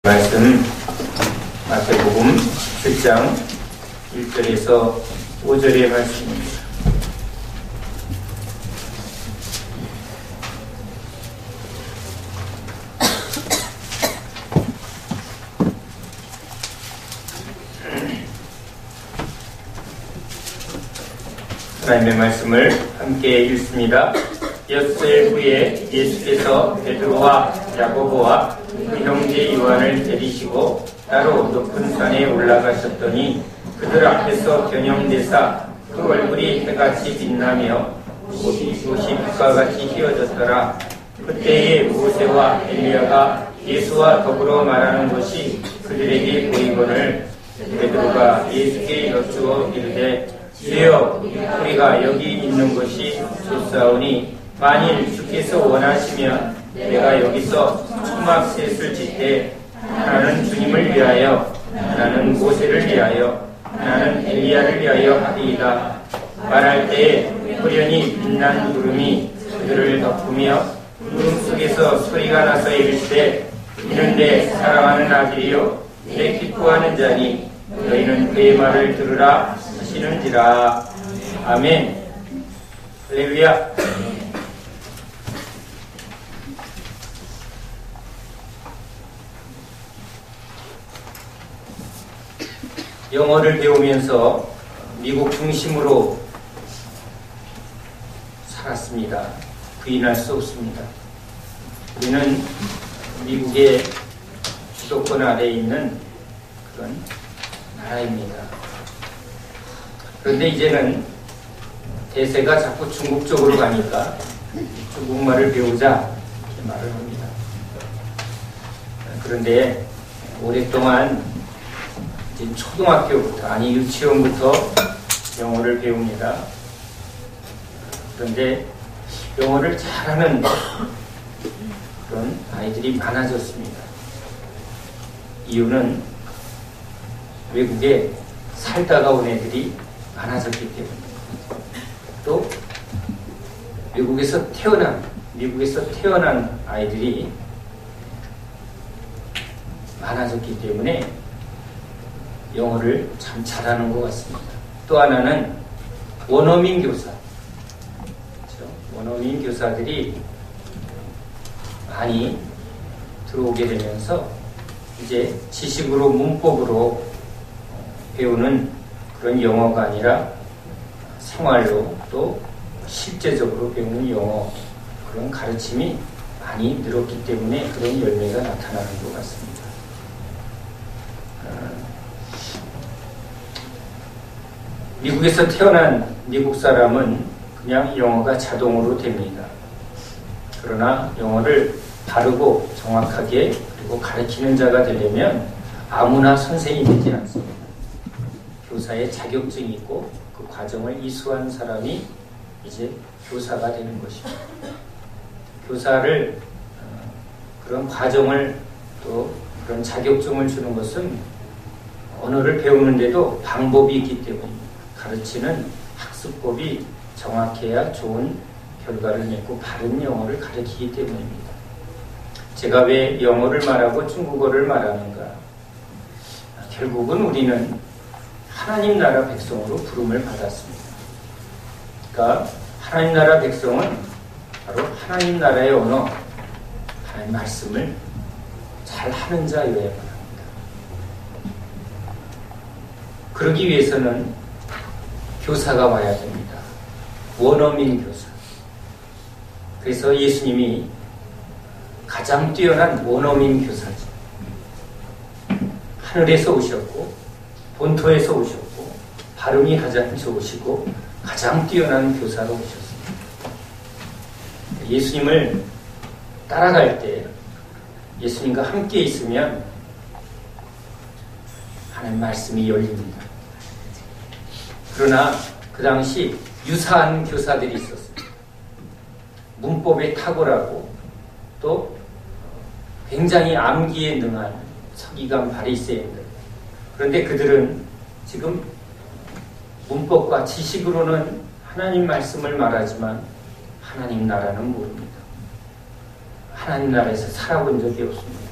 말씀 마태복음 7장 1절에서 5절의 말씀입니다. 하나님의 말씀을 함께 읽습니다. 엿새 후에 예수께서 베드로와 야고보와 그 형제 요한을 데리시고 따로 높은 산에 올라가셨더니 그들 앞에서 변형되사 그 얼굴이 해같이 빛나며 옷이 빛과 같이 휘어졌더라. 그때에 모세와 엘리야가 예수와 더불어 말하는 것이 그들에게 보이거늘 베드로가 예수께 여쭈어 이르되 주여, 우리가 여기 있는 것이 좋사오니 만일 주께서 원하시면 내가 여기서 초막셋을 짓되 하나는 주님을 위하여, 하나는 모세를 위하여, 하나는 엘리야를 위하여 하리이다. 말할 때에 호련히 빛난 구름이 그들을 덮으며 구름 속에서 소리가 나서 이르시되 이는 내 사랑하는 아들이요 내 기뻐하는 자니 너희는 그의 말을 들으라 하시는지라. 아멘. 할렐루야. 영어를 배우면서 미국 중심으로 살았습니다. 부인할 수 없습니다. 우리는 미국의 주도권 아래에 있는 그런 나라입니다. 그런데 이제는 대세가 자꾸 중국 쪽으로 가니까 중국말을 배우자 이렇게 말을 합니다. 그런데 오랫동안 이제 초등학교부터, 아니 유치원부터 영어를 배웁니다. 그런데 영어를 잘하는 그런 아이들이 많아졌습니다. 이유는 외국에 살다가 온 애들이 많아졌기 때문입니다. 또 미국에서 태어난 아이들이 많아졌기 때문에 영어를 참 잘하는 것 같습니다. 또 하나는 원어민 교사, 그렇죠? 원어민 교사들이 많이 들어오게 되면서 이제 지식으로, 문법으로 배우는 그런 영어가 아니라 생활로 또 실제적으로 배우는 영어, 그런 가르침이 많이 늘었기 때문에 그런 열매가 나타나는 것 같습니다. 미국에서 태어난 미국 사람은 그냥 영어가 자동으로 됩니다. 그러나 영어를 바르고 정확하게 그리고 가르치는 자가 되려면 아무나 선생이 되지 않습니다. 교사의 자격증이 있고 그 과정을 이수한 사람이 이제 교사가 되는 것입니다. 교사를 그런 과정을 또 그런 자격증을 주는 것은 언어를 배우는데도 방법이 있기 때문입니다. 가르치는 학습법이 정확해야 좋은 결과를 맺고 바른 영어를 가르치기 때문입니다. 제가 왜 영어를 말하고 중국어를 말하는가? 결국은 우리는 하나님 나라 백성으로 부름을 받았습니다. 그러니까 하나님 나라 백성은 바로 하나님 나라의 언어, 하나님 말씀을 잘 하는 자여야만 합니다. 그러기 위해서는 교사가 와야 됩니다. 원어민 교사. 그래서 예수님이 가장 뛰어난 원어민 교사죠. 하늘에서 오셨고 본토에서 오셨고 발음이 가장 좋으시고 가장 뛰어난 교사로 오셨습니다. 예수님을 따라갈 때 예수님과 함께 있으면 하나님 말씀이 열립니다. 그러나 그 당시 유사한 교사들이 있었습니다. 문법에 탁월하고 또 굉장히 암기에 능한 서기관 바리새인들. 그런데 그들은 지금 문법과 지식으로는 하나님 말씀을 말하지만 하나님 나라는 모릅니다. 하나님 나라에서 살아본 적이 없습니다.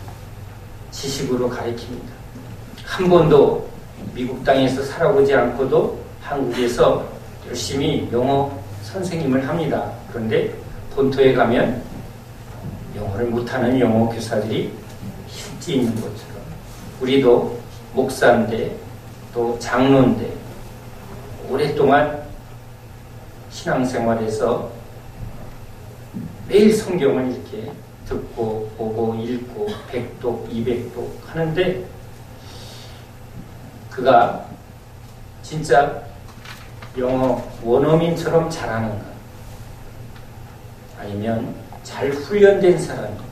지식으로 가르칩니다. 한 번도 미국 땅에서 살아보지 않고도 한국에서 열심히 영어 선생님을 합니다. 그런데 본토에 가면 영어를 못하는 영어 교사들이 실제 있는 것처럼 우리도 목사인데 또 장로인데 오랫동안 신앙생활에서 매일 성경을 이렇게 듣고 보고 읽고 100독, 200독 하는데 그가 진짜 영어 원어민처럼 잘하는가? 아니면 잘 훈련된 사람인가?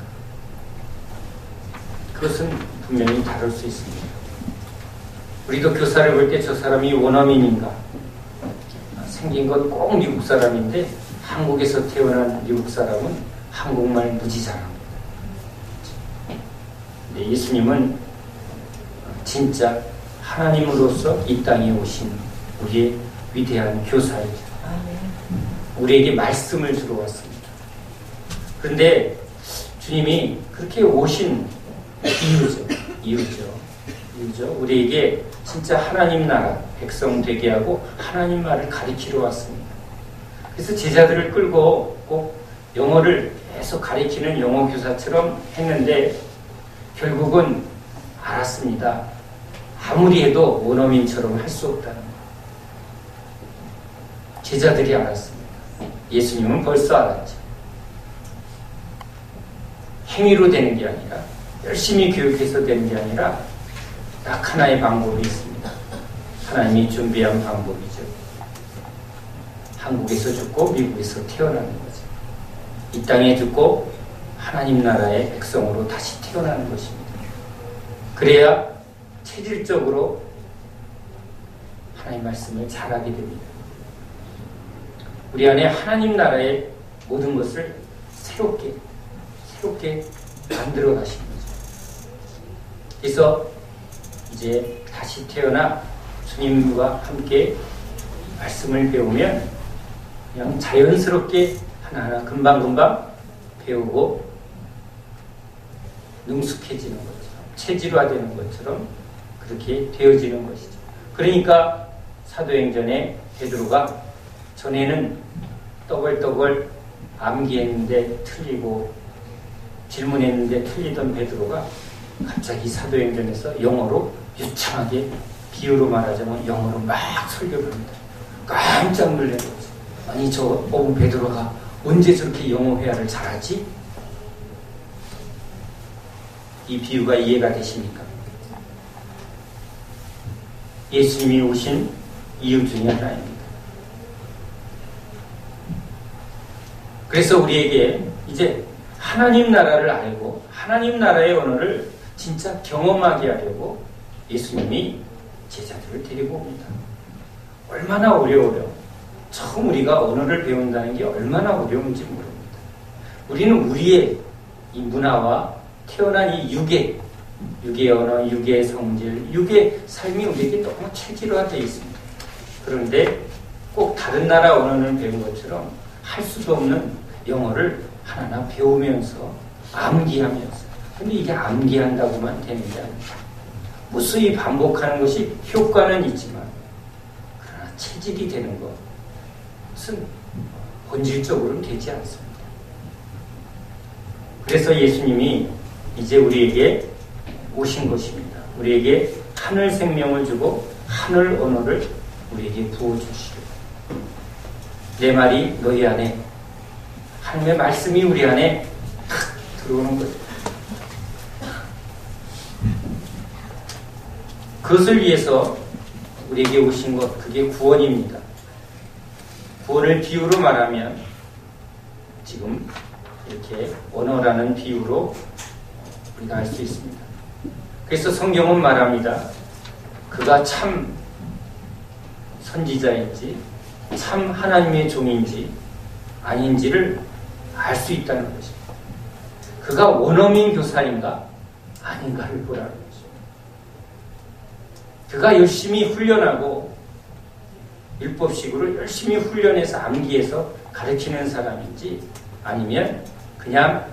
그것은 분명히 다를 수 있습니다. 우리도 교사를 볼 때 저 사람이 원어민인가? 생긴 건 꼭 미국 사람인데 한국에서 태어난 미국 사람은 한국말 무지 잘합니다. 근데 예수님은 진짜 하나님으로서 이 땅에 오신 우리의 위대한 교사이죠. 우리에게 말씀을 주러 왔습니다. 그런데 주님이 그렇게 오신 이유죠. 우리에게 진짜 하나님 나라 백성 되게 하고 하나님 말을 가르치러 왔습니다. 그래서 제자들을 끌고 꼭 영어를 계속 가르치는 영어 교사처럼 했는데 결국은 알았습니다. 아무리 해도 원어민처럼 할 수 없다는 거. 제자들이 알았습니다. 예수님은 벌써 알았죠. 행위로 되는 게 아니라 열심히 교육해서 되는 게 아니라 딱 하나의 방법이 있습니다. 하나님이 준비한 방법이죠. 한국에서 죽고 미국에서 태어나는 거죠. 이 땅에 죽고 하나님 나라의 백성으로 다시 태어나는 것입니다. 그래야 체질적으로 하나님 말씀을 잘하게 됩니다. 우리 안에 하나님 나라의 모든 것을 새롭게 만들어 가신 거죠. 그래서 이제 다시 태어나 주님과 함께 말씀을 배우면 그냥 자연스럽게 하나하나 금방금방 배우고 능숙해지는 것처럼 체질화되는 것처럼 그렇게 되어지는 것이죠. 그러니까 사도행전에 베드로가 전에는 떠벌떠벌 암기했는데 틀리고 질문했는데 틀리던 베드로가 갑자기 사도행전에서 영어로 유창하게 비유로 말하자면 영어로 막 설교를 합니다. 깜짝 놀란 거죠. 아니 저 베드로가 언제 저렇게 영어 회화를 잘하지? 이 비유가 이해가 되십니까? 예수님이 오신 이유 중에 하나입니다. 그래서 우리에게 이제 하나님 나라를 알고 하나님 나라의 언어를 진짜 경험하게 하려고 예수님이 제자들을 데리고 옵니다. 얼마나 어려워요. 처음 우리가 언어를 배운다는 게 얼마나 어려운지 모릅니다. 우리는 우리의 이 문화와 태어난 이 육의 언어, 육의 성질, 육의 삶이 우리에게 너무 체질화되어 있습니다. 그런데 꼭 다른 나라 언어를 배운 것처럼 할 수도 없는 영어를 하나하나 배우면서 암기하면서 근데 이게 암기한다고만 되는 게 아닙니다. 무수히 반복하는 것이 효과는 있지만 그러나 체질이 되는 것은 본질적으로는 되지 않습니다. 그래서 예수님이 이제 우리에게 오신 것입니다. 우리에게 하늘 생명을 주고 하늘 언어를 우리에게 부어주시려고. 내 말이 너희 안에 하나님의 말씀이 우리 안에 탁 들어오는 거죠. 그것을 위해서 우리에게 오신 것, 그게 구원입니다. 구원을 비유로 말하면 지금 이렇게 언어라는 비유로 우리가 알 수 있습니다. 그래서 성경은 말합니다. 그가 참 선지자인지 참 하나님의 종인지 아닌지를 알 수 있다는 것입니다. 그가 원어민 교사인가 아닌가를 보라는 것입니다. 그가 열심히 훈련하고 율법식으로 열심히 훈련해서 암기해서 가르치는 사람인지 아니면 그냥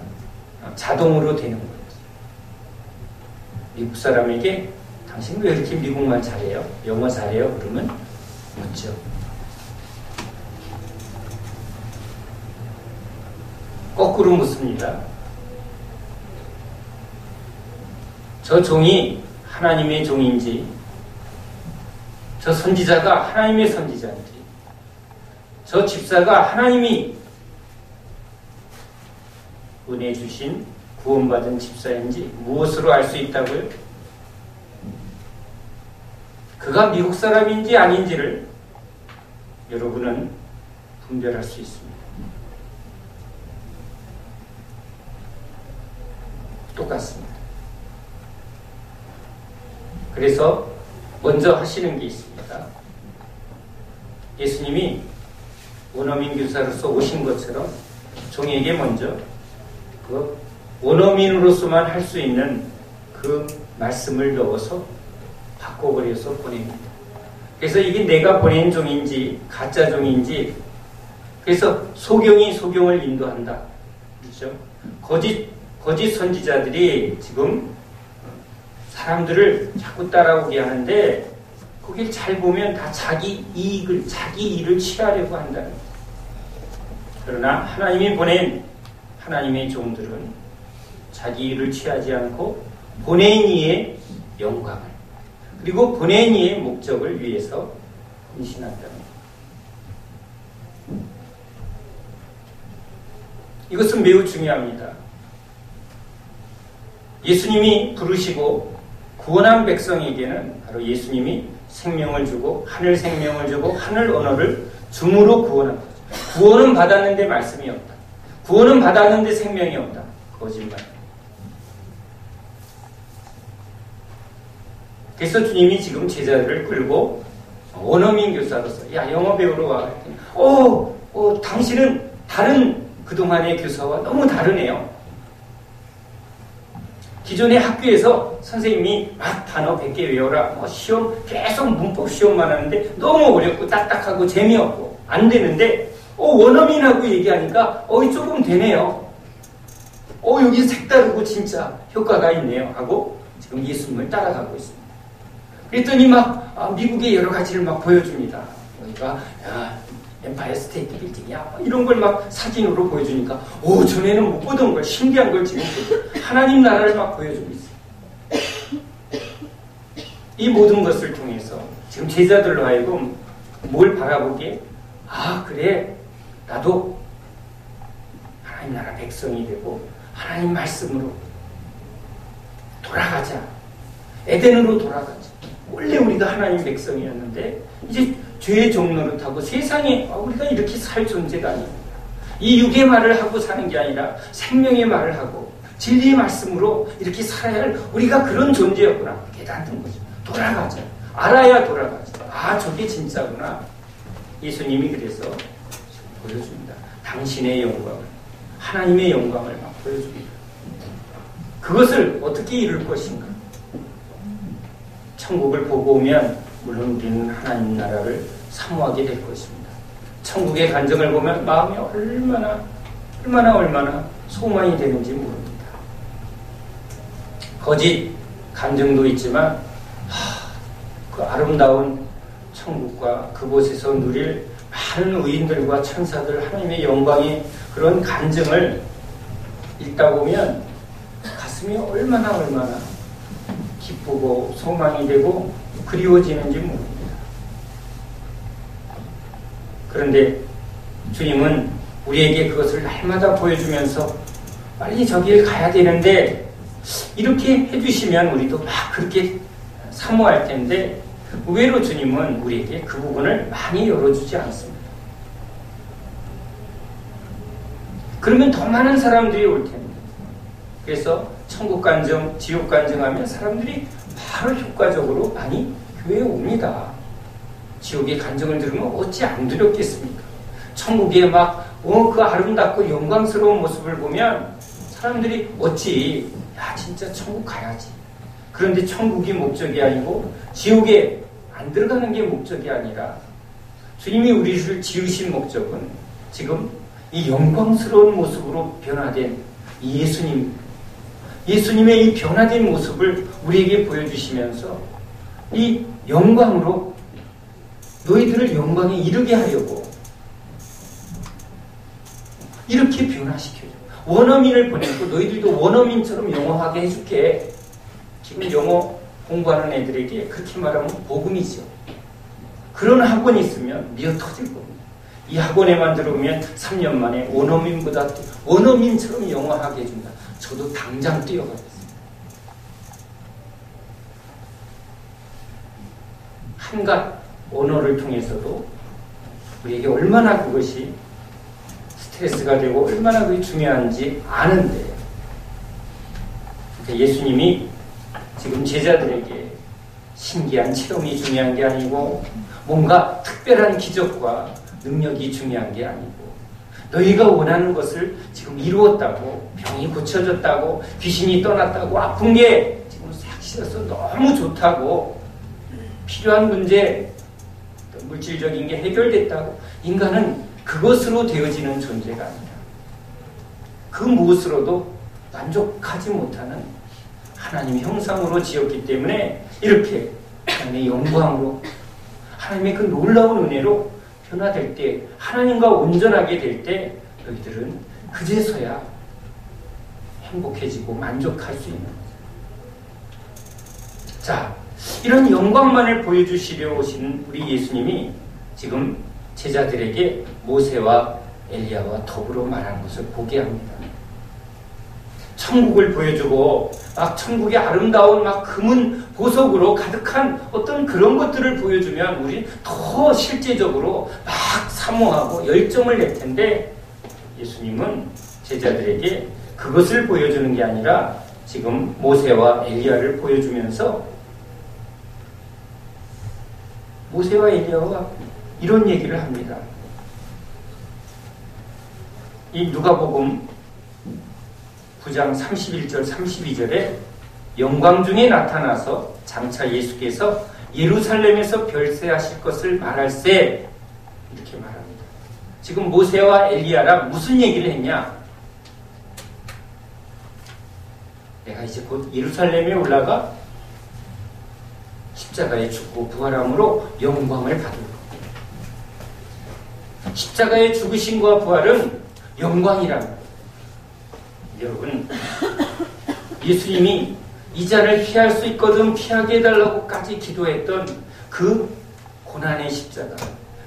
자동으로 되는 건지. 미국 사람에게 당신 왜 이렇게 미국말 잘해요? 영어 잘해요? 그러면 묻죠. 거꾸로 묻습니다. 저 종이 하나님의 종인지, 저 선지자가 하나님의 선지자인지, 저 집사가 하나님이 은혜 주신 구원받은 집사인지 무엇으로 알 수 있다고요? 그가 미국 사람인지 아닌지를 여러분은 분별할 수 있습니다. 똑같습니다. 그래서 먼저 하시는 게 있습니다. 예수님이 원어민 교사로서 오신 것처럼 종에게 먼저 그 원어민으로서만 할 수 있는 그 말씀을 넣어서 바꿔버려서 보냅니다. 그래서 이게 내가 보낸 종인지 가짜 종인지, 그래서 소경이 소경을 인도한다. 그렇죠? 거짓 선지자들이 지금 사람들을 자꾸 따라오게 하는데, 거길 잘 보면 다 자기 일을 취하려고 한다는 거예요. 그러나 하나님이 보낸 하나님의 종들은 자기 일을 취하지 않고 보낸 이의 영광을, 그리고 보낸 이의 목적을 위해서 헌신한다는 거예요. 이것은 매우 중요합니다. 예수님이 부르시고 구원한 백성에게는 바로 예수님이 생명을 주고 하늘 생명을 주고 하늘 언어를 줌으로 구원한 거죠. 구원은 받았는데 말씀이 없다. 구원은 받았는데 생명이 없다. 거짓말. 그래서 주님이 지금 제자들을 끌고 원어민 교사로서 야 영어 배우러 와. 당신은 다른 그동안의 교사와 너무 다르네요. 기존의 학교에서 선생님이 막 단어 100개 외워라, 시험 계속 문법 시험만 하는데 너무 어렵고 딱딱하고 재미없고 안 되는데 원어민하고 얘기하니까 조금 되네요. 여기 색다르고 진짜 효과가 있네요 하고 지금 예수님을 따라가고 있습니다. 그랬더니 막 미국의 여러 가지를 막 보여줍니다. 그러니까 엠파이어 스테이트 빌딩이야 이런 걸 막 사진으로 보여주니까 전에는 못 보던 걸, 신기한 걸 지금 하나님 나라를 막 보여주고 있어요. 이 모든 것을 통해서 지금 제자들로 하여금 뭘 바라보게? 그래, 나도 하나님 나라 백성이 되고 하나님 말씀으로 돌아가자. 에덴으로 돌아가자. 원래 우리가 하나님 백성이었는데 이제 죄의 종로를 타고 세상에 우리가 이렇게 살 존재가 아닙니다. 이 육의 말을 하고 사는 게 아니라 생명의 말을 하고 진리의 말씀으로 이렇게 살아야 할 우리가 그런 존재였구나 깨닫는 거죠. 돌아가자. 알아야 돌아가자. 저게 진짜구나. 예수님이 그래서 보여줍니다. 당신의 영광을, 하나님의 영광을 막 보여줍니다. 그것을 어떻게 이룰 것인가? 천국을 보고 오면 물론 우리는 하나님 나라를 사모하게 될 것입니다. 천국의 간증을 보면 마음이 얼마나 소망이 되는지 모릅니다. 거짓 간증도 있지만 그 아름다운 천국과 그곳에서 누릴 많은 의인들과 천사들 하나님의 영광의 그런 간증을 읽다 보면 가슴이 얼마나 기쁘고 소망이 되고 그리워지는지 모릅니다. 그런데 주님은 우리에게 그것을 날마다 보여주면서 빨리 저길 가야 되는데 이렇게 해주시면 우리도 막 그렇게 사모할 텐데 의외로 주님은 우리에게 그 부분을 많이 열어주지 않습니다. 그러면 더 많은 사람들이 올 텐데, 그래서 천국 간증, 지옥 간증하면 사람들이 바로 효과적으로 많이 교회에 옵니다. 지옥의 간증을 들으면 어찌 안 두렵겠습니까? 천국에 막 그 아름답고 영광스러운 모습을 보면 사람들이 어찌 진짜 천국 가야지. 그런데 천국이 목적이 아니고 지옥에 안 들어가는 게 목적이 아니라 주님이 우리를 지으신 목적은 지금 이 영광스러운 모습으로 변화된 이 예수님, 예수님의 이 변화된 모습을 우리에게 보여주시면서 이 영광으로 너희들을 영광에 이르게 하려고 이렇게 변화시켜줘. 원어민을 보내고 너희들도 원어민처럼 영어하게 해줄게. 지금 영어 공부하는 애들에게 그렇게 말하면 복음이죠. 그런 학원이 있으면 미어 터질 겁니다. 이 학원에만 들어오면 3년 만에 원어민처럼 영어하게 해준다. 저도 당장 뛰어가겠습니다. 한갓 언어를 통해서도 우리에게 얼마나 그것이 스트레스가 되고 얼마나 그게 중요한지 아는데, 예수님이 지금 제자들에게 신기한 체험이 중요한 게 아니고 뭔가 특별한 기적과 능력이 중요한 게 아니고 너희가 원하는 것을 지금 이루었다고, 병이 고쳐졌다고, 귀신이 떠났다고, 아픈 게 지금 싹 씻어서 너무 좋다고, 필요한 문제, 물질적인 게 해결됐다고, 인간은 그것으로 되어지는 존재가 아니라 그 무엇으로도 만족하지 못하는 하나님의 형상으로 지었기 때문에 이렇게 하나님의 영광으로, 하나님의 그 놀라운 은혜로 변화될 때, 하나님과 온전하게 될 때 너희들은 그제서야 행복해지고 만족할 수 있는 거죠. 자, 이런 영광만을 보여주시려 오신 우리 예수님이 지금 제자들에게 모세와 엘리야와 더불어 말하는 것을 보게 합니다. 천국을 보여주고 막 천국의 아름다운 막 금은 보석으로 가득한 어떤 그런 것들을 보여주면 우리 더 실제적으로 막 사모하고 열정을 낼 텐데, 예수님은 제자들에게 그것을 보여주는 게 아니라 지금 모세와 엘리야를 보여주면서 모세와 엘리야가 이런 얘기를 합니다. 이 누가복음 9장 31절 32절에 영광 중에 나타나서 장차 예수께서 예루살렘에서 별세하실 것을 말할세, 이렇게 말합니다. 지금 모세와 엘리야랑 무슨 얘기를 했냐? 내가 이제 곧 예루살렘에 올라가 십자가에 죽고 부활함으로 영광을 받을 것. 십자가의 죽으심과 부활은 영광이라는 것. 여러분, 예수님이 이 잔을 피할 수 있거든 피하게 해달라고까지 기도했던 그 고난의 십자가,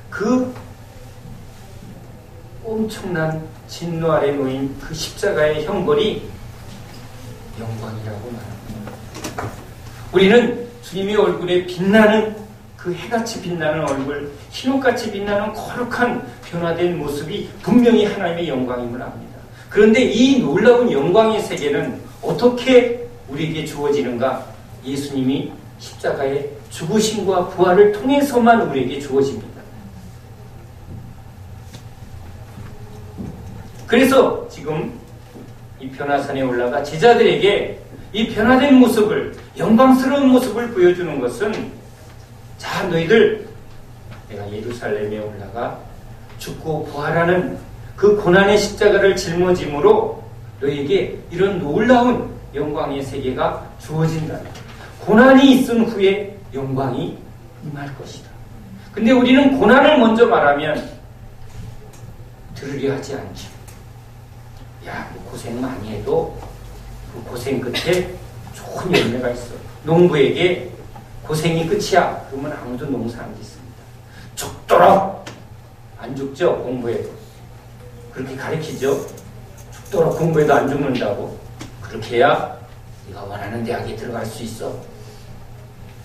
그 엄청난 진노 아래 놓인 그 십자가의 형벌이 영광이라고 말합니다. 우리는 주님의 얼굴에 빛나는 그 해같이 빛나는 얼굴, 흰옷같이 빛나는 거룩한 변화된 모습이 분명히 하나님의 영광임을 압니다. 그런데 이 놀라운 영광의 세계는 어떻게 우리에게 주어지는가? 예수님이 십자가의 죽으심과 부활을 통해서만 우리에게 주어집니다. 그래서 지금 이 변화산에 올라가 제자들에게 이 변화된 모습을, 영광스러운 모습을 보여주는 것은, 자, 너희들 내가 예루살렘에 올라가 죽고 부활하는 그 고난의 십자가를 짊어짐으로 너희에게 이런 놀라운 영광의 세계가 주어진다. 고난이 있은 후에 영광이 임할 것이다. 근데 우리는 고난을 먼저 말하면 들으려 하지 않죠. 야, 고생 많이 해도 그 고생 끝에 좋은 열매가 있어. 농부에게 고생이 끝이야. 그러면 아무도 농사 안 짓습니다. 죽도록 안 죽죠, 공부해도. 그렇게 가르치죠. 죽도록 공부해도 안 죽는다고. 그렇게 해야 네가 원하는 대학에 들어갈 수 있어.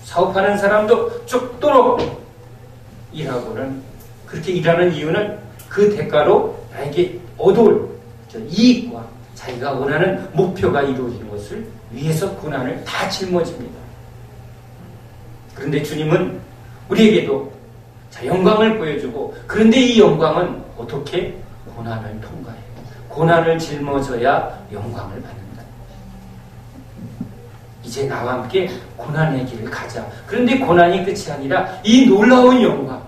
사업하는 사람도 죽도록 일하고는, 그렇게 일하는 이유는 그 대가로 나에게 얻어올 이익과 자기가 원하는 목표가 이루어지는 것을 위해서 고난을 다 짊어집니다. 그런데 주님은 우리에게도 영광을 보여주고, 그런데 이 영광은 어떻게? 고난을 통과해요. 고난을 짊어져야 영광을 받는다. 이제 나와 함께 고난의 길을 가자. 그런데 고난이 끝이 아니라 이 놀라운 영광,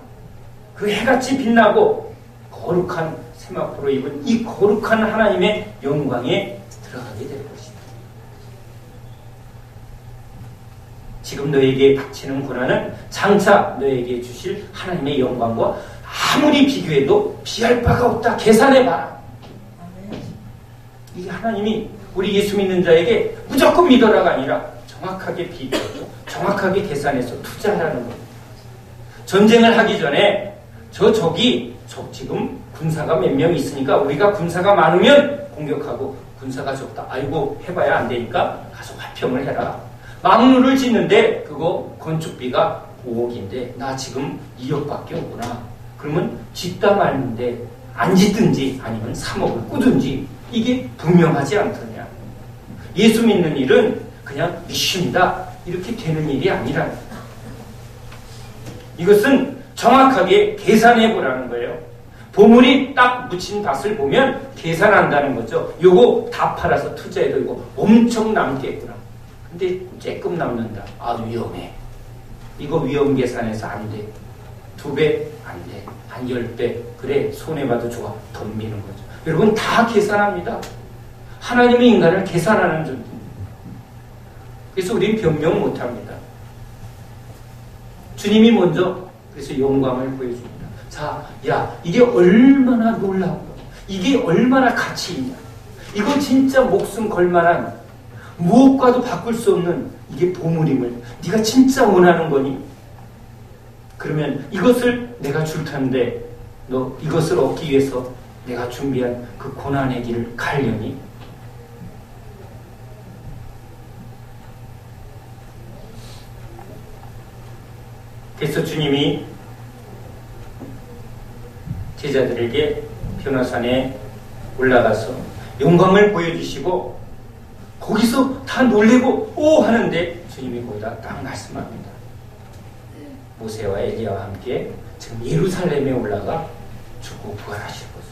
그 해같이 빛나고 거룩한 세마포로 입은 이 거룩한 하나님의 영광에 들어가게 될 것입니다. 지금 너에게 바치는 고난은 장차 너에게 주실 하나님의 영광과 아무리 비교해도 비할 바가 없다. 계산해봐라. 이게 하나님이 우리 예수 믿는 자에게 무조건 믿어라가 아니라 정확하게 비교하고 정확하게 계산해서 투자하라는 겁니다. 전쟁을 하기 전에 저기 지금 군사가 몇 명 있으니까 우리가 군사가 많으면 공격하고 군사가 적다. 아이고 해봐야 안 되니까 가서 화평을 해라. 망루를 짓는데 그거 건축비가 5억인데 나 지금 2억밖에 없구나. 그러면 짓다 말는데 안 짓든지 아니면 3억을 꾸든지 이게 분명하지 않더냐. 예수 믿는 일은 그냥 믿습니다. 이렇게 되는 일이 아니라 이것은 정확하게 계산해 보라는 거예요. 보물이 딱 묻힌 밭을 보면 계산한다는 거죠. 요거 다 팔아서 투자해도 이거 엄청 남겠구나. 근데 조금 남는다. 아, 위험해. 이거 위험 계산해서 안 돼. 2배 안 돼. 한 10배. 그래, 손해봐도 좋아. 덤비는 거죠. 여러분 다 계산합니다. 하나님의 인간을 계산하는 존재입니다. 그래서 우리는 변명 못합니다. 주님이 먼저 그래서 영광을 보여줍니다. 자, 야, 이게 얼마나 놀라워. 이게 얼마나 가치 있냐. 이거 진짜 목숨 걸만한 무엇과도 바꿀 수 없는 이게 보물임을 네가 진짜 원하는 거니? 그러면 이것을 내가 줄 텐데 너 이것을 얻기 위해서 내가 준비한 그 고난의 길을 가려니? 그래서 주님이 제자들에게 변화산에 올라가서 영광을 보여주시고 거기서 다 놀래고 오 하는데 주님이 거기다 딱 말씀합니다. 모세와 엘리야와 함께 지금 예루살렘에 올라가 죽고 부활하실 것을.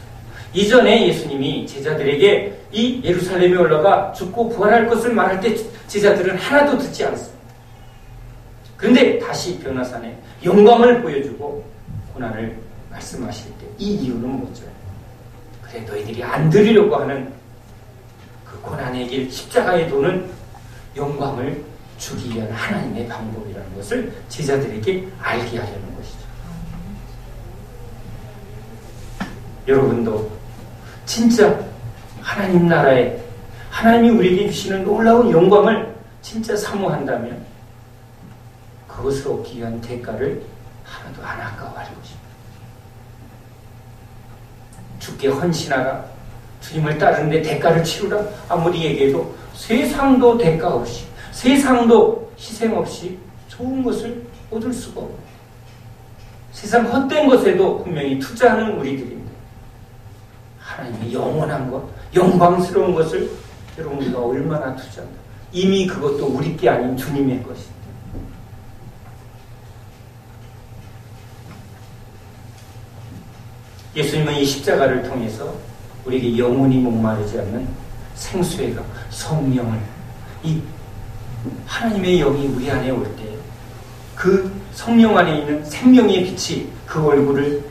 이전에 예수님이 제자들에게 이 예루살렘에 올라가 죽고 부활할 것을 말할 때 제자들은 하나도 듣지 않습니다. 그런데 다시 변화산에 영광을 보여주고 고난을 말씀하실 때 이 이유는 뭐죠? 그래, 너희들이 안 들으려고 하는 그 고난의 길 십자가의 도는 영광을 주기 위한 하나님의 방법이라는 것을 제자들에게 알게 하려는 것이죠. 여러분도 진짜 하나님 나라에 하나님이 우리에게 주시는 놀라운 영광을 진짜 사모한다면 그것을 얻기 위한 대가를 하나도 안 아까워할 것입니다. 주께 헌신하라. 주님을 따르는데 대가를 치르라. 아무리 얘기해도 세상도 대가 없이 세상도 희생 없이 좋은 것을 얻을 수가 없고 세상 헛된 것에도 분명히 투자하는 우리들인데 하나님의 영원한 것, 영광스러운 것을 여러분 우리가 얼마나 투자한다. 이미 그것도 우리 게 아닌 주님의 것입니다. 예수님은 이 십자가를 통해서 우리에게 영원히 목마르지 않는 생수의 강, 성령을 이 하나님의 영이 우리 안에 올 때 그 성령 안에 있는 생명의 빛이 그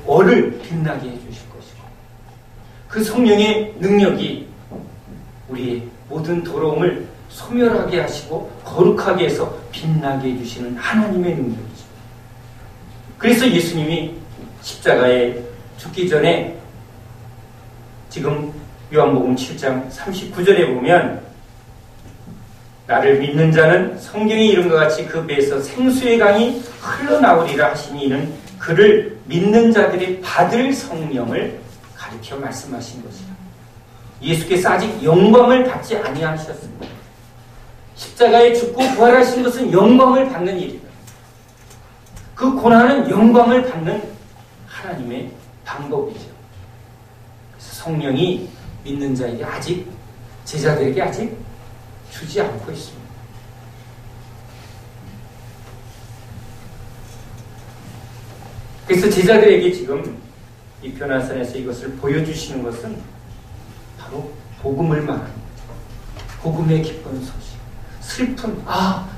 얼을 빛나게 해주실 것이고 그 성령의 능력이 우리의 모든 더러움을 소멸하게 하시고 거룩하게 해서 빛나게 해주시는 하나님의 능력이죠. 그래서 예수님이 십자가에 죽기 전에 지금 요한복음 7장 39절에 보면 나를 믿는 자는 성경에 이른 것 같이 그 배에서 생수의 강이 흘러나오리라 하시니 이는 그를 믿는 자들이 받을 성령을 가리켜 말씀하신 것이라. 예수께서 아직 영광을 받지 아니하셨습니다. 십자가에 죽고 부활하신 것은 영광을 받는 일이다. 그 고난은 영광을 받는 하나님의 방법이죠. 그래서 성령이 믿는 자에게 아직 제자들에게 아직 주지 않고 있습니다. 그래서 제자들에게 지금 이 변화산에서 이것을 보여주시는 것은 바로 복음을 말합니다. 복음의 기쁜 소식. 슬픈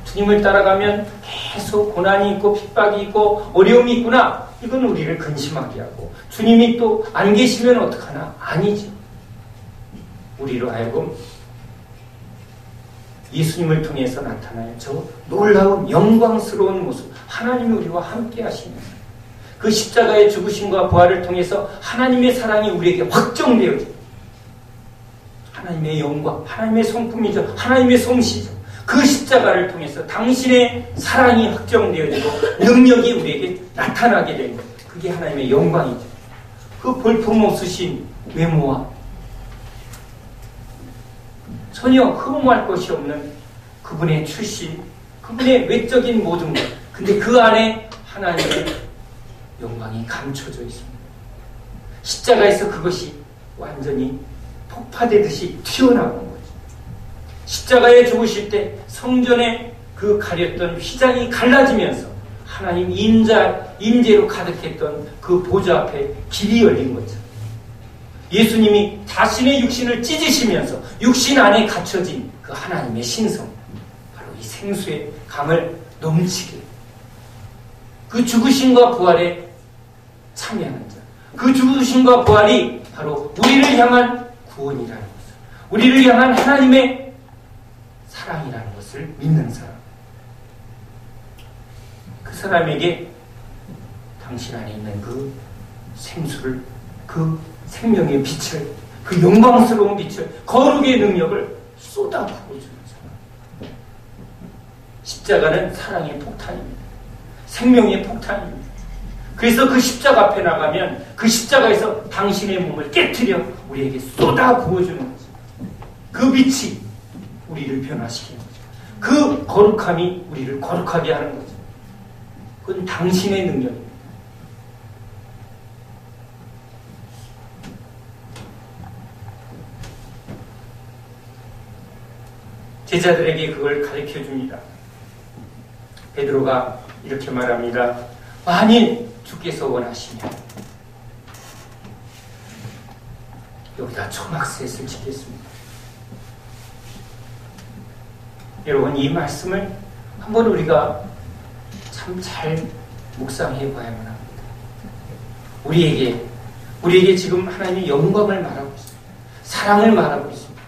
주님을 따라가면 계속 고난이 있고 핍박이 있고 어려움이 있구나. 이건 우리를 근심하게 하고 주님이 또 안 계시면 어떡하나? 아니죠. 우리로 하여금 예수님을 통해서 나타나요. 저 놀라운 영광스러운 모습, 하나님이 우리와 함께 하시는 그 십자가의 죽으심과 부활을 통해서 하나님의 사랑이 우리에게 확정되어집니다. 하나님의 영광, 하나님의 성품이죠. 하나님의 솜씨죠. 그 십자가를 통해서 당신의 사랑이 확정되어지고 능력이 우리에게 나타나게 된 것. 그게 하나님의 영광이죠. 그 볼품없으신 외모와 전혀 흠모할 것이 없는 그분의 출신, 그분의 외적인 모든 것. 근데 그 안에 하나님의 영광이 감춰져 있습니다. 십자가에서 그것이 완전히 폭파되듯이 튀어나온 거죠. 십자가에 죽으실 때 성전에 그 가렸던 휘장이 갈라지면서 하나님 임재로 가득했던 그 보좌 앞에 길이 열린 거죠. 예수님이 자신의 육신을 찢으시면서 육신 안에 갇혀진 그 하나님의 신성, 바로 이 생수의 강을 넘치게, 그 죽으심과 부활에 참여하는 자, 그 죽으심과 부활이 바로 우리를 향한 구원이라는 것을, 우리를 향한 하나님의 사랑이라는 것을 믿는 사람, 그 사람에게 당신 안에 있는 그 생수를, 그 생명의 빛을, 그 영광스러운 빛을, 거룩의 능력을 쏟아 부어주는 사람. 십자가는 사랑의 폭탄입니다. 생명의 폭탄입니다. 그래서 그 십자가 앞에 나가면 그 십자가에서 당신의 몸을 깨트려 우리에게 쏟아 부어주는 거죠. 그 빛이 우리를 변화시키는 거죠. 그 거룩함이 우리를 거룩하게 하는 거죠. 그건 당신의 능력입니다. 제자들에게 그걸 가르쳐 줍니다. 베드로가 이렇게 말합니다. 만일 주께서 원하시면 여기다 초막셋을 짓겠습니다. 여러분, 이 말씀을 한번 우리가 참 잘 묵상해 봐야만 합니다. 우리에게 지금 하나님의 영광을 말하고 있습니다. 사랑을 말하고 있습니다.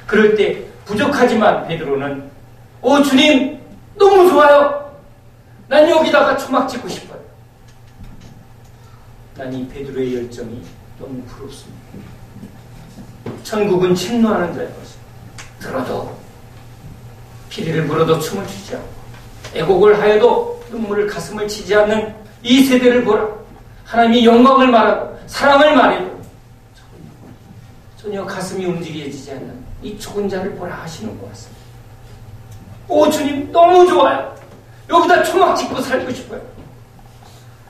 그럴 때 부족하지만 베드로는 주님 너무 좋아요. 난 여기다가 초막 짓고 싶어요. 난 이 베드로의 열정이 너무 부럽습니다. 천국은 침노하는 자의 것입니다. 들어도 피리를 물어도 춤을 추지 않고 애곡을 하여도 눈물을 가슴을 치지 않는 이 세대를 보라. 하나님이 영광을 말하고 사랑을 말해도 전혀 가슴이 움직여지지 않는 이 죽은 자를 보라 하시는 것 같습니다. 주님 너무 좋아요. 여기다 초막 짓고 살고 싶어요.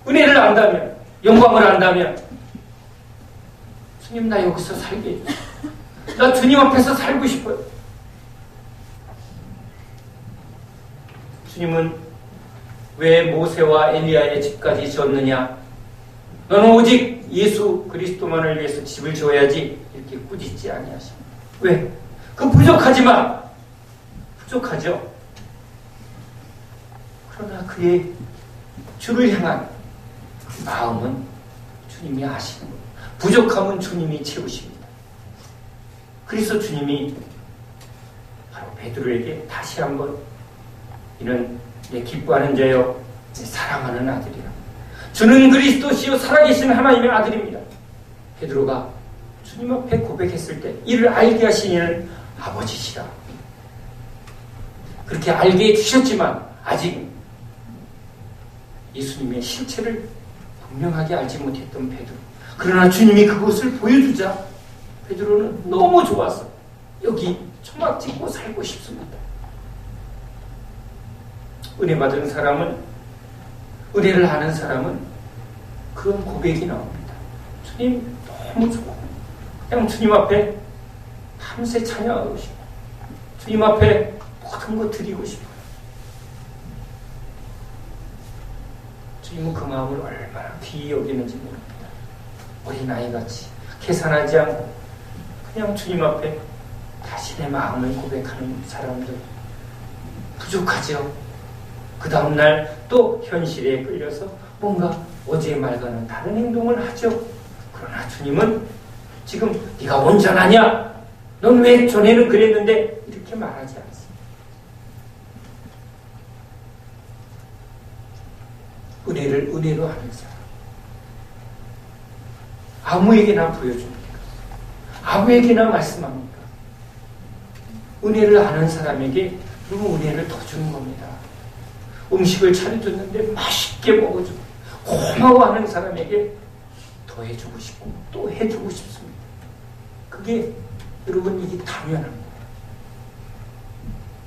은혜를 안다면, 영광을 안다면 주님 나 여기서 살게 해주세요. 나 주님 앞에서 살고 싶어요. 주님은 왜 모세와 엘리야의 집까지 지었느냐? 너는 오직 예수 그리스도만을 위해서 집을 지어야지 이렇게 꾸짖지 아니하십니다. 왜? 그 부족하지만 부족하죠. 그러나 그의 주를 향한 그 마음은 주님이 아시는 거예요. 부족함은 주님이 채우십니다. 그래서 주님이 바로 베드로에게 다시 한번 이는 내 기뻐하는 자여 내 사랑하는 아들이라. 주는 그리스도시요 살아계신 하나님의 아들입니다. 베드로가 주님 앞에 고백했을 때 이를 알게 하시는 아버지시라. 그렇게 알게 해주셨지만 아직 예수님의 실체를 분명하게 알지 못했던 베드로. 그러나 주님이 그것을 보여주자 베드로는 너무 좋아서 여기 초막 짓고 살고 싶습니다. 은혜 받은 사람은, 은혜를 아는 사람은 그런 고백이 나옵니다. 주님 너무 좋아. 그냥 주님 앞에 밤새 찬양하고 싶어요. 주님 앞에 모든 거 드리고 싶어요. 주님은 그 마음을 얼마나 귀히 여기는지 모릅니다. 어린아이같이 계산하지 않고 그냥 주님 앞에 자신의 마음을 고백하는 사람들 부족하죠. 그 다음날 또 현실에 끌려서 뭔가 어제의 말과는 다른 행동을 하죠. 그러나 주님은 지금 네가 온전하냐? 넌 왜 전에는 그랬는데? 이렇게 말하지 않습니다. 은혜를 은혜로 하는 사람. 아무에게나 보여줍니까? 아무에게나 말씀합니까? 은혜를 아는 사람에게 그 은혜를 더 주는 겁니다. 음식을 차려줬는데 맛있게 먹어주고 고마워하는 사람에게 더 해주고 싶고 또 해주고 싶습니다. 그게 여러분 이게 당연합니다.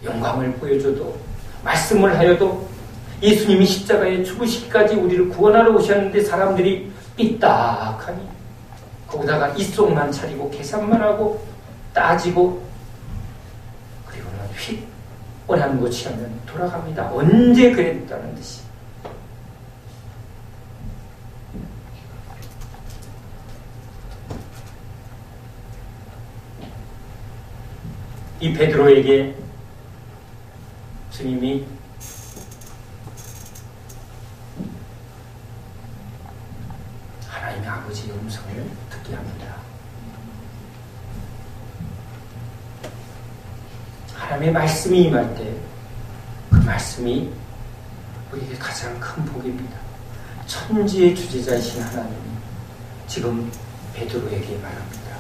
영광을 보여줘도 말씀을 하여도 예수님이 십자가에 죽으시기까지 우리를 구원하러 오셨는데 사람들이 삐딱하니 거기다가 입속만 차리고 계산만 하고 따지고 그리고는 휙 원하는 거 취하면 돌아갑니다. 언제 그랬다는 듯이. 이 베드로에게 주님이 하나님의 아버지의 음성을 듣게 합니다. 하나님의 말씀이 임할 때 그 말씀이 우리에게 가장 큰 복입니다. 천지의 주재자이신 하나님이 지금 베드로에게 말합니다.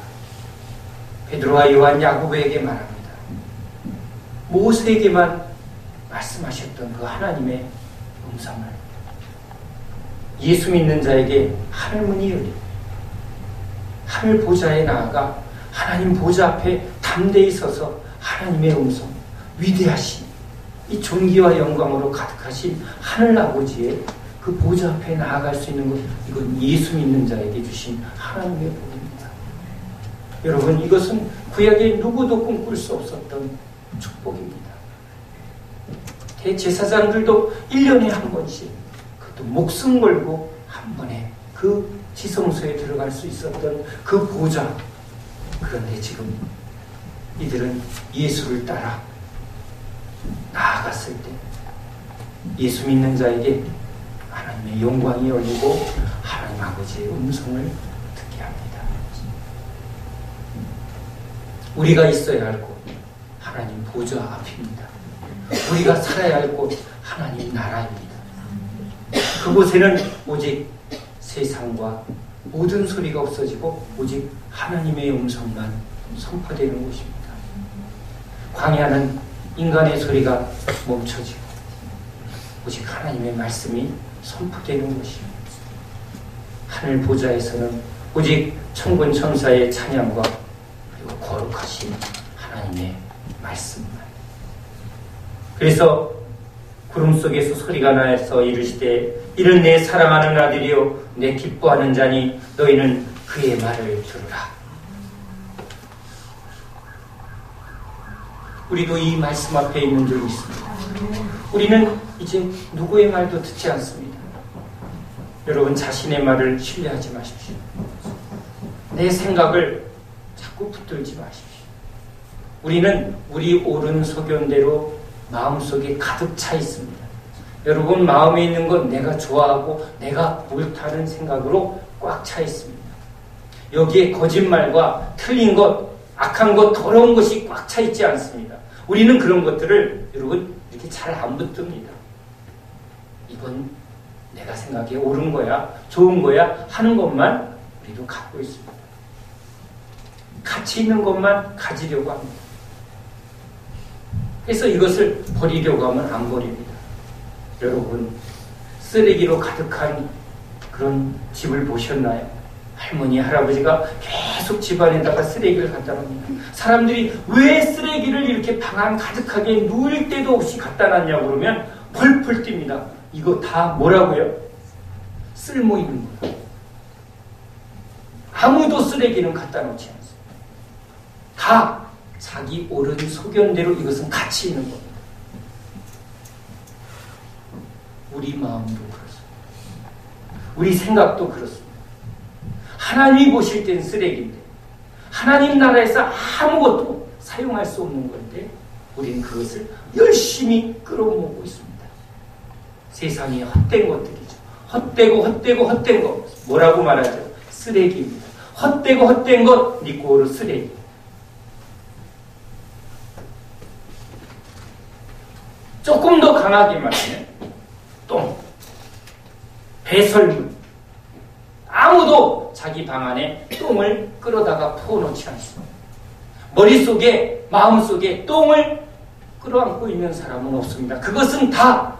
베드로와 요한, 야고보에게 말합니다. 모세에게만 말씀하셨던 그 하나님의 음성을 예수 믿는 자에게 하늘문이 열리고 하늘 보좌에 나아가 하나님 보좌 앞에 담대히 서서 하나님의 음성, 위대하신 이 존귀와 영광으로 가득하신 하늘 아버지의 그 보좌 앞에 나아갈 수 있는 것, 이건 예수 믿는 자에게 주신 하나님의 복입니다. 여러분, 이것은 구약의 누구도 꿈꿀 수 없었던 축복입니다. 대제사장들도 1년에 한 번씩 그것도 목숨 걸고 한 번에 그 지성소에 들어갈 수 있었던 그 보좌. 그런데 지금 이들은 예수를 따라 나아갔을 때 예수 믿는 자에게 하나님의 영광이 열리고 하나님 아버지의 음성을 듣게 합니다. 우리가 있어야 할 곳 하나님 보좌 앞입니다. 우리가 살아야 할 곳 하나님 나라입니다. 그곳에는 오직 세상과 모든 소리가 없어지고 오직 하나님의 음성만 선포되는 곳입니다. 광야는 인간의 소리가 멈춰지고 오직 하나님의 말씀이 선포되는 곳입니다. 하늘 보좌에서는 오직 천군 천사의 찬양과 그리고 거룩하신 하나님의 말씀만. 그래서 구름 속에서 소리가 나서 이르시되 이는 내 사랑하는 아들이요 내 기뻐하는 자니 너희는 그의 말을 들으라. 우리도 이 말씀 앞에 있는 줄 믿습니다. 우리는 이제 누구의 말도 듣지 않습니다. 여러분, 자신의 말을 신뢰하지 마십시오. 내 생각을 자꾸 붙들지 마십시오. 우리는 우리 옳은 소견대로 마음속에 가득 차 있습니다. 여러분, 마음에 있는 건 내가 좋아하고 내가 옳다는 생각으로 꽉 차 있습니다. 여기에 거짓말과 틀린 것, 악한 것, 더러운 것이 꽉 차 있지 않습니다. 우리는 그런 것들을 여러분 이렇게 잘 안 붙듭니다. 이건 내가 생각에 옳은 거야, 좋은 거야 하는 것만 우리도 갖고 있습니다. 가치 있는 것만 가지려고 합니다. 그래서 이것을 버리려고 하면 안 버립니다. 여러분, 쓰레기로 가득한 그런 집을 보셨나요? 할머니, 할아버지가 계속 집안에다가 쓰레기를 갖다 놉니다. 사람들이 왜 쓰레기를 이렇게 방 안 가득하게 누울 데도 없이 갖다 놨냐고 그러면 펄펄 뜁니다. 이거 다 뭐라고요? 쓸모 있는 거예요. 아무도 쓰레기는 갖다 놓지 않습니다. 다 자기 옳은 소견대로 이것은 가치 있는 겁니다. 우리 마음도 그렇습니다. 우리 생각도 그렇습니다. 하나님이 보실 땐 쓰레기인데 하나님 나라에서 아무것도 사용할 수 없는 건데 우리는 그것을 열심히 끌어모으고 있습니다. 세상에 헛된 것들이죠. 헛된 것. 뭐라고 말하죠? 쓰레기입니다. 헛되고 헛된 것, 니꼬르 쓰레기. 조금 더 강하게 말하면 똥. 배설물. 아무도 자기 방 안에 똥을 끌어다가 부어놓지 않습니다. 머릿속에, 마음속에 똥을 끌어안고 있는 사람은 없습니다. 그것은 다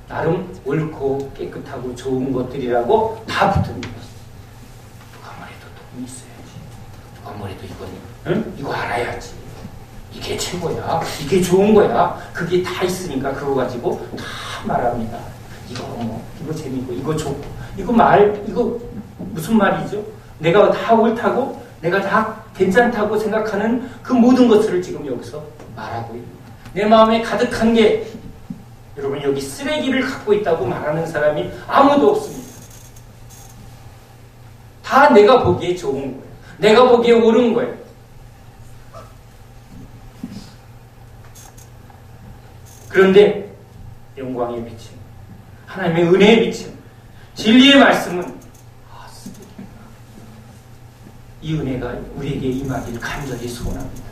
나름 옳고 깨끗하고 좋은 것들이라고 다 붙듭니다. 누가 뭐래도 똥이 있어야지. 누가 뭐래도 이건, 응? 이거 알아야지. 이게 최고야. 이게 좋은 거야. 그게 다 있으니까 그거 가지고 다 말합니다. 이거 재미있고, 이거 좋고, 이거 무슨 말이죠? 내가 다 옳다고, 내가 다 괜찮다고 생각하는 그 모든 것들을 지금 여기서 말하고 있습니다. 내 마음에 가득한 게, 여러분 여기 쓰레기를 갖고 있다고 말하는 사람이 아무도 없습니다. 다 내가 보기에 좋은 거예요. 내가 보기에 옳은 거예요. 그런데 영광의 빛은, 하나님의 은혜의 빛은, 진리의 말씀은 이 은혜가 우리에게 임하길 간절히 소원합니다.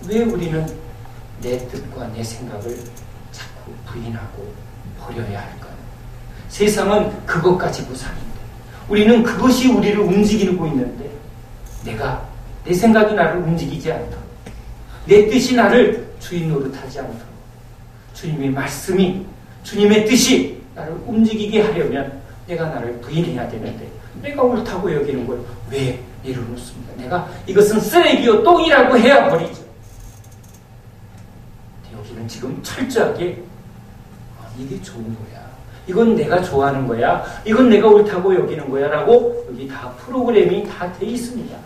왜 우리는 내 뜻과 내 생각을 자꾸 부인하고 버려야 할까요? 세상은 그것 가지고 사는데, 우리는 그것이 우리를 움직이고 있는데, 내 생각이 나를 움직이지 않도록, 내 뜻이 나를 주인 노릇하지 않도록, 주님의 말씀이, 주님의 뜻이 나를 움직이게 하려면 내가 나를 부인해야 되는데, 내가 옳다고 여기는 걸 왜 내려놓습니까? 내가 이것은 쓰레기요 똥이라고 해야 버리죠. 여기는 지금 철저하게 이게 좋은 거야, 이건 내가 좋아하는 거야, 이건 내가 옳다고 여기는 거야 라고 여기 다 프로그램이 다 돼 있습니다.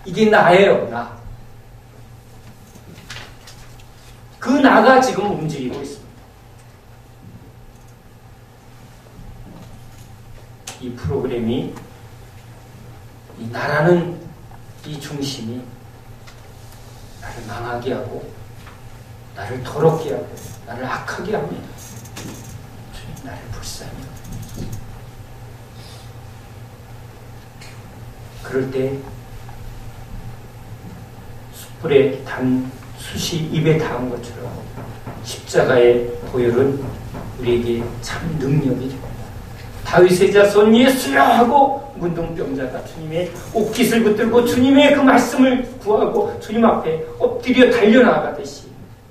이게 나예요. 나. 그 나가 지금 움직이고 있습니다. 이 프로그램이, 이 나라는 이 중심이 나를 망하게 하고, 나를 더럽게 하고, 나를 악하게 합니다. 주님, 나를 불쌍히 여겨주소서. 그럴 때 숯불에 단 숯이 입에 닿은 것처럼 십자가의 보혈은 우리에게 참 능력이 됩니다. 다윗의 자손 예수여 하고 문둥병자가 주님의 옷깃을 붙들고 주님의 그 말씀을 구하고 주님 앞에 엎드려 달려나가듯이,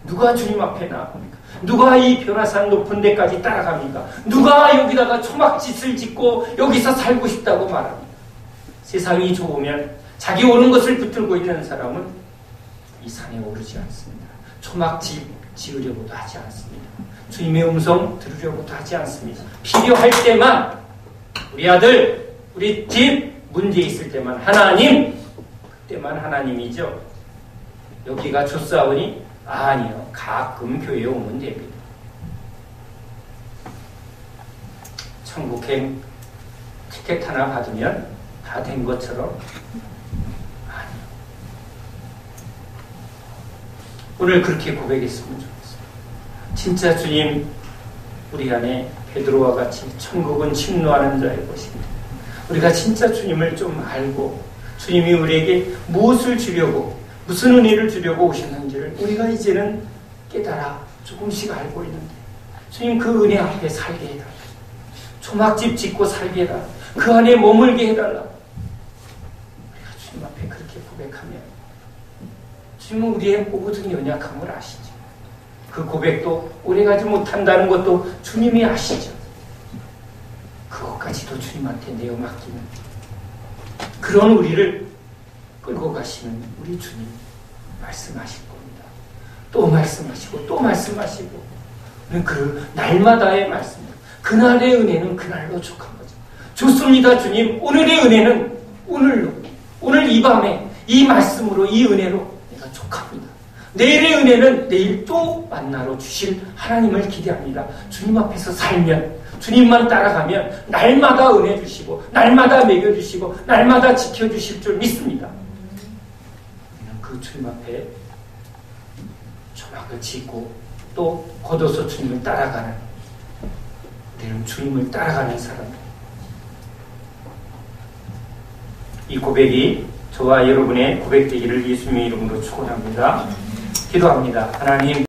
누가 주님 앞에 나갑니까? 누가 이 변화산 높은 데까지 따라갑니까? 누가 여기다가 초막짓을 짓고 여기서 살고 싶다고 말합니까? 세상이 좋으면 자기 옳은 것을 붙들고 있는 사람은 이 산에 오르지 않습니다. 초막집 지으려고도 하지 않습니다. 주님의 음성 들으려고도 하지 않습니다. 필요할 때만, 우리 아들, 우리 집 문제 있을 때만 하나님, 그때만 하나님이죠. 여기가 좋사오니? 아니요, 가끔 교회에 오면 됩니다. 천국행 티켓 하나 받으면 다 된 것처럼? 아니요. 오늘 그렇게 고백했으면 좋겠어요. 진짜 주님, 우리 안에 베드로와 같이 천국은 침노하는 자의 것입니다. 우리가 진짜 주님을 좀 알고, 주님이 우리에게 무엇을 주려고, 무슨 은혜를 주려고 오셨는지를 우리가 이제는 깨달아 조금씩 알고 있는데, 주님 그 은혜 앞에 살게 해달라. 초막집 짓고 살게 해달라. 그 안에 머물게 해달라. 우리가 주님 앞에 그렇게 고백하면 주님은 우리의 모든 연약함을 아시죠. 그 고백도 오래가지 못한다는 것도 주님이 아시죠. 그것까지도 주님한테 내어 맡기는 그런 우리를 끌고 가시는 우리 주님 말씀하실 겁니다. 또 말씀하시고 또 말씀하시고, 그 날마다의 말씀입니다. 그날의 은혜는 그날로 족한 거죠. 좋습니다 주님, 오늘의 은혜는 오늘로, 오늘 이 밤에 이 말씀으로, 이 은혜로 내가 족합니다. 내일의 은혜는 내일 또 만나러 주실 하나님을 기대합니다. 주님 앞에서 살면, 주님만 따라가면 날마다 은혜 주시고, 날마다 먹여주시고, 날마다 지켜주실 줄 믿습니다. 우리는 그 주님 앞에 초막을 짓고 또 걷어서 주님을 따라가는, 우리는 주님을 따라가는 사람. 이 고백이 저와 여러분의 고백되기를 예수님의 이름으로 축원합니다. 기도합니다. 하나님,